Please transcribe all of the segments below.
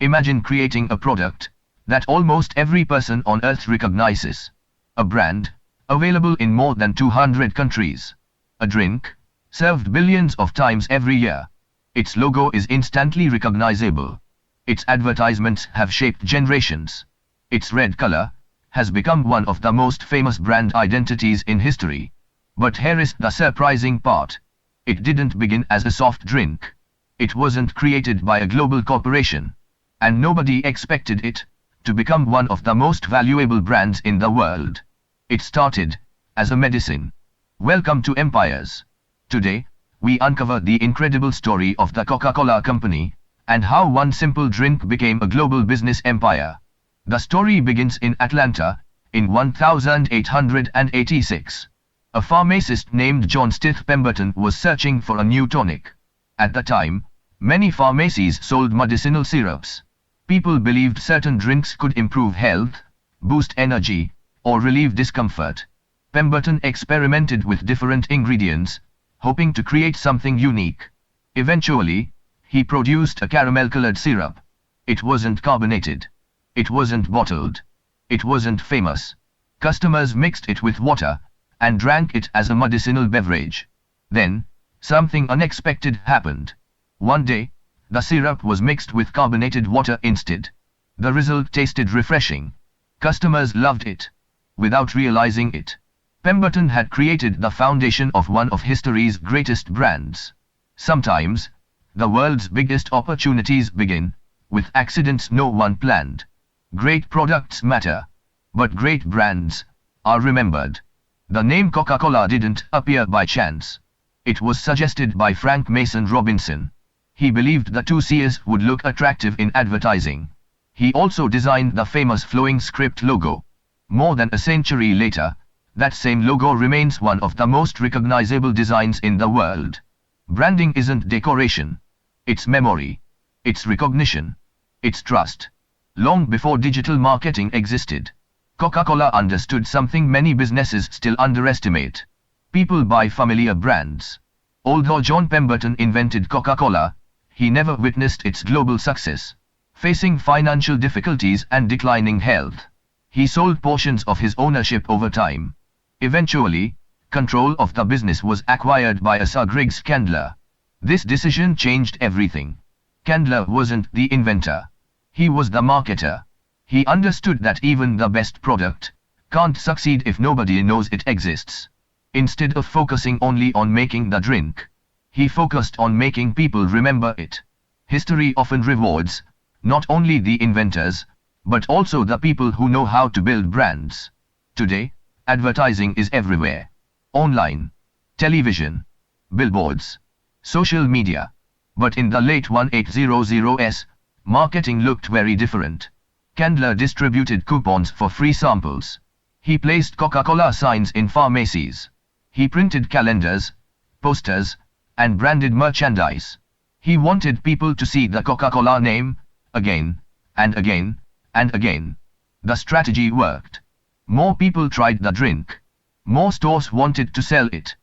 Imagine creating a product that almost every person on earth recognizes. A brand, available in more than 200 countries. A drink, served billions of times every year. Its logo is instantly recognizable. Its advertisements have shaped generations. Its red color has become one of the most famous brand identities in history. But here is the surprising part. It didn't begin as a soft drink. It wasn't created by a global corporation. And nobody expected it to become one of the most valuable brands in the world. It started as a medicine. Welcome to Empires. Today, we uncover the incredible story of the Coca-Cola company, and how one simple drink became a global business empire. The story begins in Atlanta, in 1886. A pharmacist named John Stith Pemberton was searching for a new tonic. At the time, many pharmacies sold medicinal syrups. People believed certain drinks could improve health, boost energy, or relieve discomfort. Pemberton experimented with different ingredients, hoping to create something unique. Eventually, he produced a caramel-colored syrup. It wasn't carbonated. It wasn't bottled. It wasn't famous. Customers mixed it with water, and drank it as a medicinal beverage. Then, something unexpected happened. One day, the syrup was mixed with carbonated water instead. The result tasted refreshing. Customers loved it. Without realizing it, Pemberton had created the foundation of one of history's greatest brands. Sometimes, the world's biggest opportunities begin with accidents no one planned. Great products matter, but great brands are remembered. The name Coca-Cola didn't appear by chance. It was suggested by Frank Mason Robinson. He believed the two C's would look attractive in advertising. He also designed the famous flowing script logo. More than a century later, that same logo remains one of the most recognizable designs in the world. Branding isn't decoration. It's memory. It's recognition. It's trust. Long before digital marketing existed, Coca-Cola understood something many businesses still underestimate. People buy familiar brands. Although John Pemberton invented Coca-Cola, he never witnessed its global success. Facing financial difficulties and declining health, he sold portions of his ownership over time. Eventually, control of the business was acquired by Sir Griggs Candler. This decision changed everything. Candler wasn't the inventor. He was the marketer. He understood that even the best product can't succeed if nobody knows it exists. Instead of focusing only on making the drink, he focused on making people remember it. History often rewards not only the inventors, but also the people who know how to build brands. Today, advertising is everywhere. Online, television, billboards, social media. But in the late 1800s, marketing looked very different. Candler distributed coupons for free samples. He placed Coca-Cola signs in pharmacies. He printed calendars, posters, and branded merchandise. He wanted people to see the Coca-Cola name, again, and again, and again. The strategy worked. More people tried the drink. More stores wanted to sell it.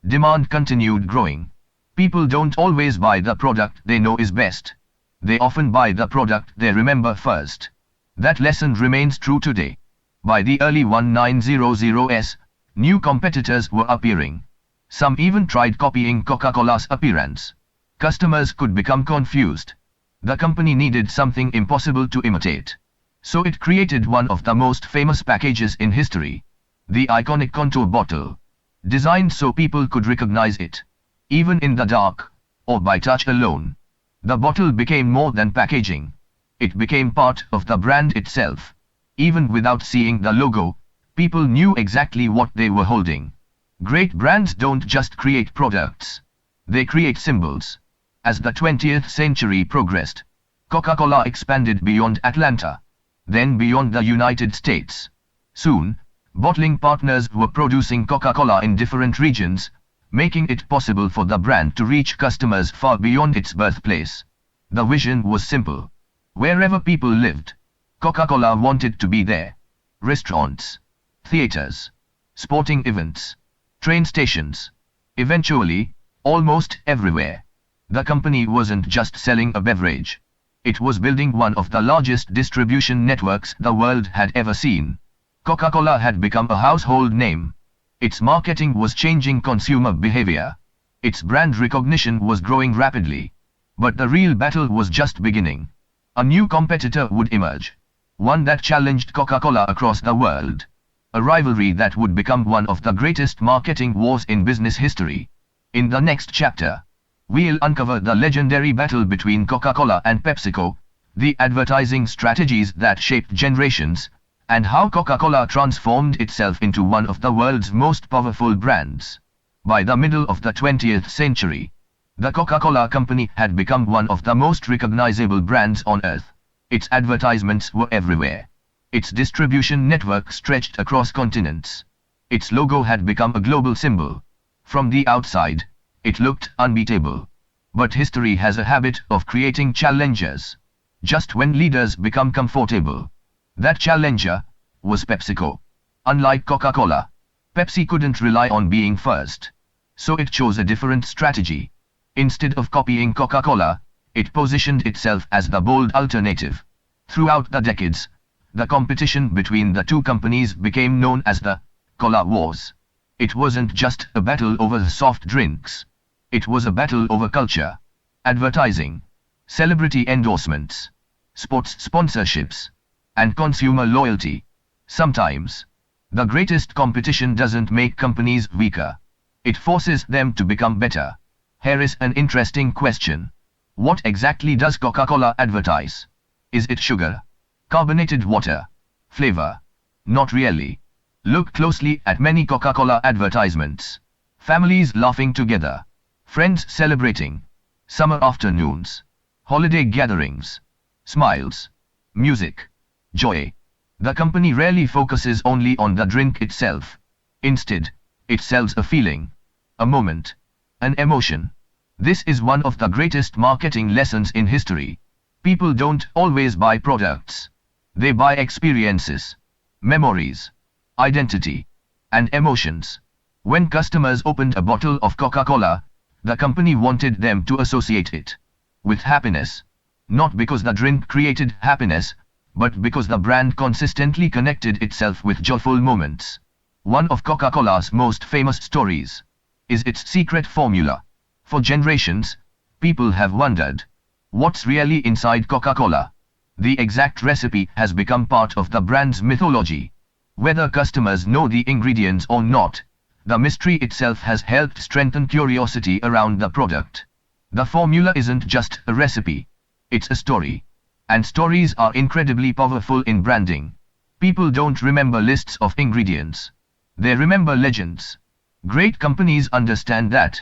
Demand continued growing. People don't always buy the product they know is best. They often buy the product they remember first. That lesson remains true today. By the early 1900s, new competitors were appearing. Some even tried copying Coca-Cola's appearance. Customers could become confused. The company needed something impossible to imitate. So it created one of the most famous packages in history. The iconic contour bottle. Designed so people could recognize it, even in the dark, or by touch alone. The bottle became more than packaging. It became part of the brand itself. Even without seeing the logo, people knew exactly what they were holding. Great brands don't just create products. They create symbols. As the 20th century progressed, Coca-Cola expanded beyond Atlanta, then beyond the United States. Soon, bottling partners were producing Coca-Cola in different regions, making it possible for the brand to reach customers far beyond its birthplace. The vision was simple. Wherever people lived, Coca-Cola wanted to be there. Restaurants, theaters, sporting events, train stations. Eventually, almost everywhere. The company wasn't just selling a beverage. It was building one of the largest distribution networks the world had ever seen. Coca-Cola had become a household name. Its marketing was changing consumer behavior. Its brand recognition was growing rapidly. But the real battle was just beginning. A new competitor would emerge. One that challenged Coca-Cola across the world. A rivalry that would become one of the greatest marketing wars in business history. In the next chapter, we'll uncover the legendary battle between Coca-Cola and PepsiCo, the advertising strategies that shaped generations, and how Coca-Cola transformed itself into one of the world's most powerful brands. By the middle of the 20th century, the Coca-Cola Company had become one of the most recognizable brands on earth. Its advertisements were everywhere. Its distribution network stretched across continents. Its logo had become a global symbol. From the outside, it looked unbeatable. But history has a habit of creating challengers. Just when leaders become comfortable. That challenger was PepsiCo. Unlike Coca-Cola, Pepsi couldn't rely on being first. So it chose a different strategy. Instead of copying Coca-Cola, it positioned itself as the bold alternative. Throughout the decades, the competition between the two companies became known as the Cola Wars. It wasn't just a battle over soft drinks. It was a battle over culture, advertising, celebrity endorsements, sports sponsorships, and consumer loyalty. Sometimes, the greatest competition doesn't make companies weaker. It forces them to become better. Here is an interesting question. What exactly does Coca-Cola advertise? Is it sugar? Carbonated water? Flavor? Not really. Look closely at many Coca-Cola advertisements. Families laughing together. Friends celebrating. Summer afternoons. Holiday gatherings. Smiles. Music. Joy. The company rarely focuses only on the drink itself. Instead, it sells a feeling. A moment. An emotion. This is one of the greatest marketing lessons in history. People don't always buy products. They buy experiences, memories, identity, and emotions. When customers opened a bottle of Coca-Cola, the company wanted them to associate it with happiness. Not because the drink created happiness, but because the brand consistently connected itself with joyful moments. One of Coca-Cola's most famous stories is its secret formula. For generations, people have wondered, what's really inside Coca-Cola? The exact recipe has become part of the brand's mythology. Whether customers know the ingredients or not, the mystery itself has helped strengthen curiosity around the product. The formula isn't just a recipe. It's a story. And stories are incredibly powerful in branding. People don't remember lists of ingredients. They remember legends. Great companies understand that.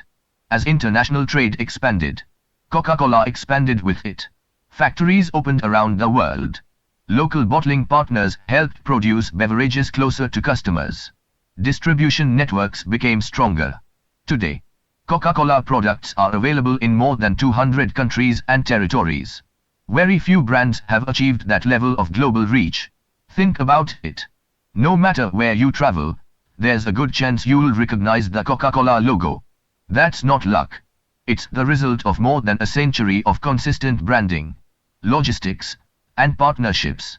As international trade expanded, Coca-Cola expanded with it. Factories opened around the world. Local bottling partners helped produce beverages closer to customers. Distribution networks became stronger. Today, Coca-Cola products are available in more than 200 countries and territories. Very few brands have achieved that level of global reach. Think about it. No matter where you travel, there's a good chance you'll recognize the Coca-Cola logo. That's not luck. It's the result of more than a century of consistent branding, logistics, and partnerships.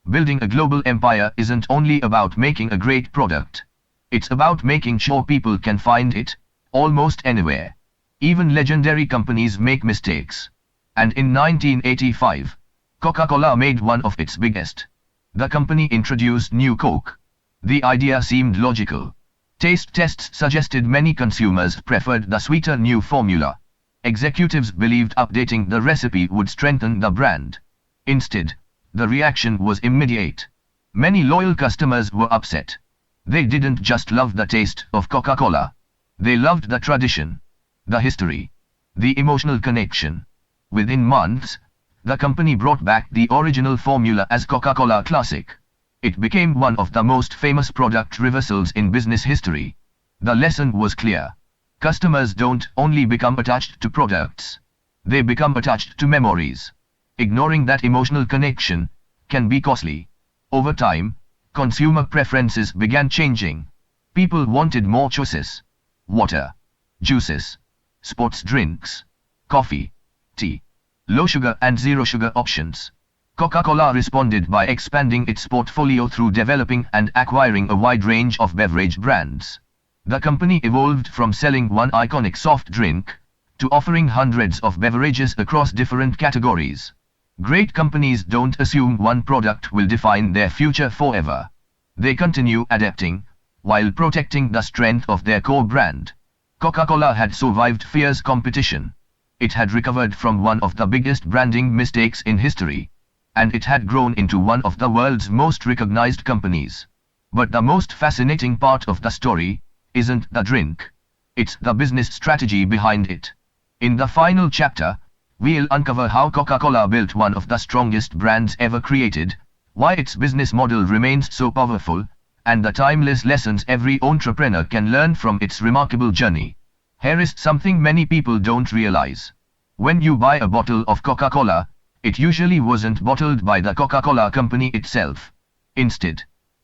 Building a global empire isn't only about making a great product. It's about making sure people can find it, almost anywhere. Even legendary companies make mistakes. And in 1985, Coca-Cola made one of its biggest. The company introduced new Coke. The idea seemed logical. Taste tests suggested many consumers preferred the sweeter new formula. Executives believed updating the recipe would strengthen the brand. Instead, the reaction was immediate. Many loyal customers were upset. They didn't just love the taste of Coca-Cola. They loved the tradition, the history, the emotional connection. Within months, the company brought back the original formula as Coca-Cola Classic. It became one of the most famous product reversals in business history. The lesson was clear. Customers don't only become attached to products. They become attached to memories. Ignoring that emotional connection can be costly. Over time, consumer preferences began changing. People wanted more choices. Water, juices, sports drinks, coffee, tea, low sugar and zero sugar options. Coca-Cola responded by expanding its portfolio through developing and acquiring a wide range of beverage brands. The company evolved from selling one iconic soft drink to offering hundreds of beverages across different categories. Great companies don't assume one product will define their future forever. They continue adapting, while protecting the strength of their core brand. Coca-Cola had survived fierce competition. It had recovered from one of the biggest branding mistakes in history, and it had grown into one of the world's most recognized companies. But the most fascinating part of the story isn't the drink. It's the business strategy behind it. In the final chapter, we'll uncover how Coca-Cola built one of the strongest brands ever created, why its business model remains so powerful, and the timeless lessons every entrepreneur can learn from its remarkable journey. Here is something many people don't realize. When you buy a bottle of Coca-Cola, it usually wasn't bottled by the Coca-Cola company itself. Instead,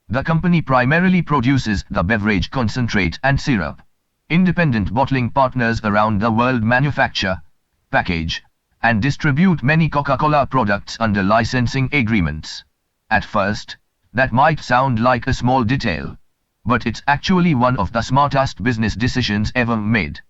the company primarily produces the beverage concentrate and syrup. Independent bottling partners around the world manufacture, package, and distribute many Coca-Cola products under licensing agreements. At first, that might sound like a small detail, but it's actually one of the smartest business decisions ever made.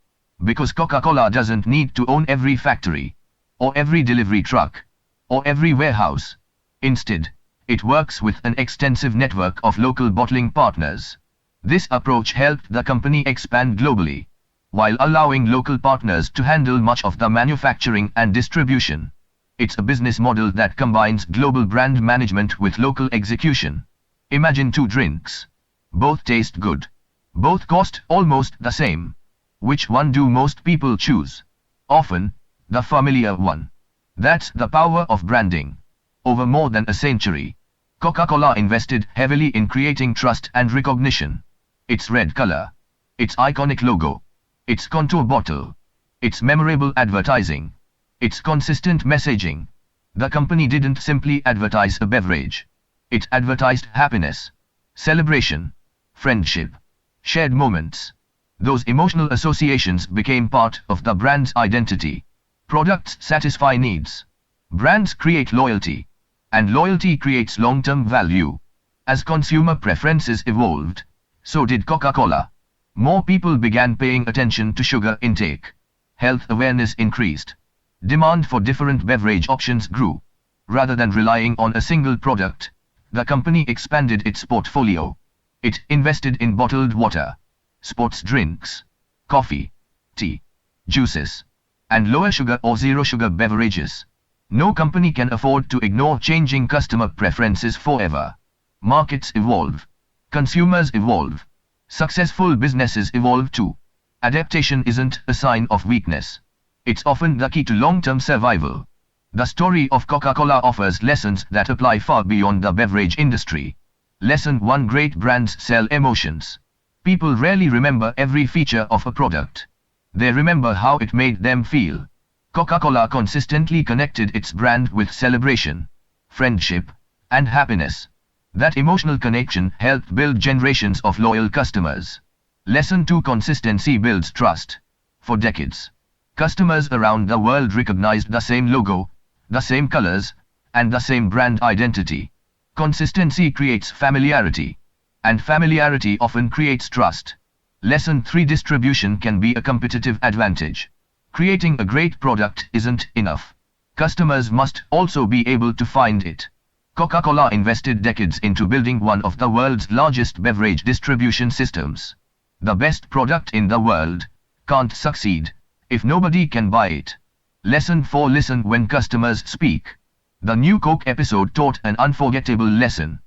Because Coca-Cola doesn't need to own every factory, or every delivery truck, or every warehouse. Instead, it works with an extensive network of local bottling partners. This approach helped the company expand globally, while allowing local partners to handle much of the manufacturing and distribution. It's a business model that combines global brand management with local execution. Imagine two drinks. Both taste good. Both cost almost the same. Which one do most people choose? Often, the familiar one. That's the power of branding. Over more than a century, Coca-Cola invested heavily in creating trust and recognition. Its red color, its iconic logo, its contour bottle, its memorable advertising, its consistent messaging. The company didn't simply advertise a beverage. It advertised happiness, celebration, friendship, shared moments. Those emotional associations became part of the brand's identity. Products satisfy needs. Brands create loyalty, and loyalty creates long-term value. As consumer preferences evolved, so did Coca-Cola. More people began paying attention to sugar intake. Health awareness increased. Demand for different beverage options grew. Rather than relying on a single product, the company expanded its portfolio. It invested in bottled water, sports drinks, coffee, tea, juices, and lower sugar or zero sugar beverages. No company can afford to ignore changing customer preferences forever. Markets evolve. Consumers evolve. Successful businesses evolve too. Adaptation isn't a sign of weakness. It's often the key to long-term survival. The story of Coca-Cola offers lessons that apply far beyond the beverage industry. Lesson 1: Great brands sell emotions. People rarely remember every feature of a product. They remember how it made them feel. Coca-Cola consistently connected its brand with celebration, friendship, and happiness. That emotional connection helped build generations of loyal customers. Lesson 2: Consistency builds trust. For decades, customers around the world recognized the same logo, the same colors, and the same brand identity. Consistency creates familiarity, and familiarity often creates trust. Lesson 3: Distribution can be a competitive advantage. Creating a great product isn't enough. Customers must also be able to find it. Coca-Cola invested decades into building one of the world's largest beverage distribution systems. The best product in the world can't succeed if nobody can buy it. Lesson 4: Listen when customers speak. The new Coke episode taught an unforgettable lesson.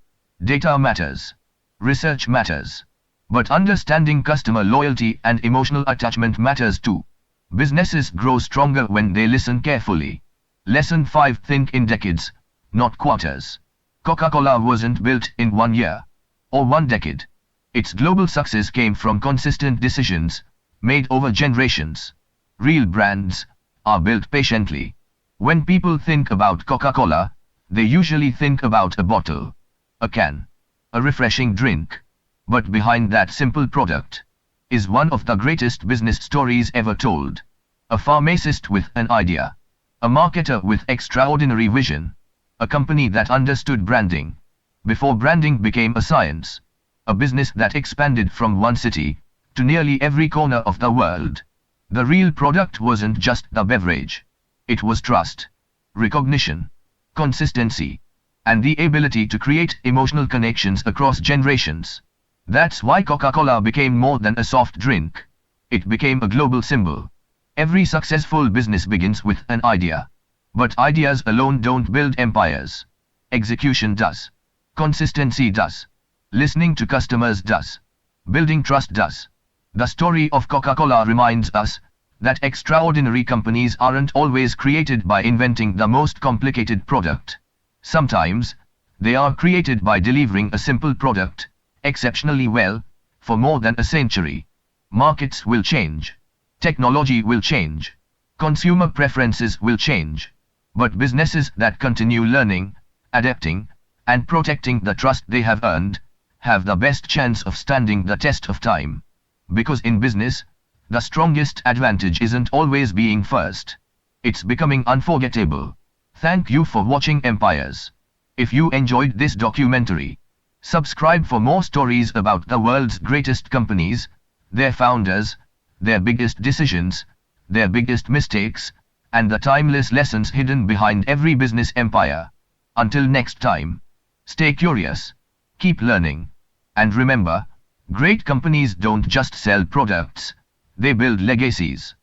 Data matters. Research matters. But understanding customer loyalty and emotional attachment matters too. Businesses grow stronger when they listen carefully. Lesson 5: Think in decades, not quarters. Coca-Cola wasn't built in 1 year or 1 decade. Its global success came from consistent decisions made over generations. Real brands are built patiently. When people think about Coca-Cola, they usually think about a bottle, a can, a refreshing drink. But behind that simple product is one of the greatest business stories ever told. A pharmacist with an idea. A marketer with extraordinary vision. A company that understood branding before branding became a science. A business that expanded from one city to nearly every corner of the world. The real product wasn't just the beverage. It was trust, recognition, consistency, and the ability to create emotional connections across generations. That's why Coca-Cola became more than a soft drink. It became a global symbol. Every successful business begins with an idea. But ideas alone don't build empires. Execution does. Consistency does. Listening to customers does. Building trust does. The story of Coca-Cola reminds us that extraordinary companies aren't always created by inventing the most complicated product. Sometimes, they are created by delivering a simple product exceptionally well for more than a century. Markets will change. Technology will change. Consumer preferences will change. But businesses that continue learning, adapting, and protecting the trust they have earned, have the best chance of standing the test of time. Because in business, the strongest advantage isn't always being first. It's becoming unforgettable. Thank you for watching Empires. If you enjoyed this documentary, subscribe for more stories about the world's greatest companies, their founders, their biggest decisions, their biggest mistakes, and the timeless lessons hidden behind every business empire. Until next time, stay curious, keep learning, and remember, great companies don't just sell products, they build legacies.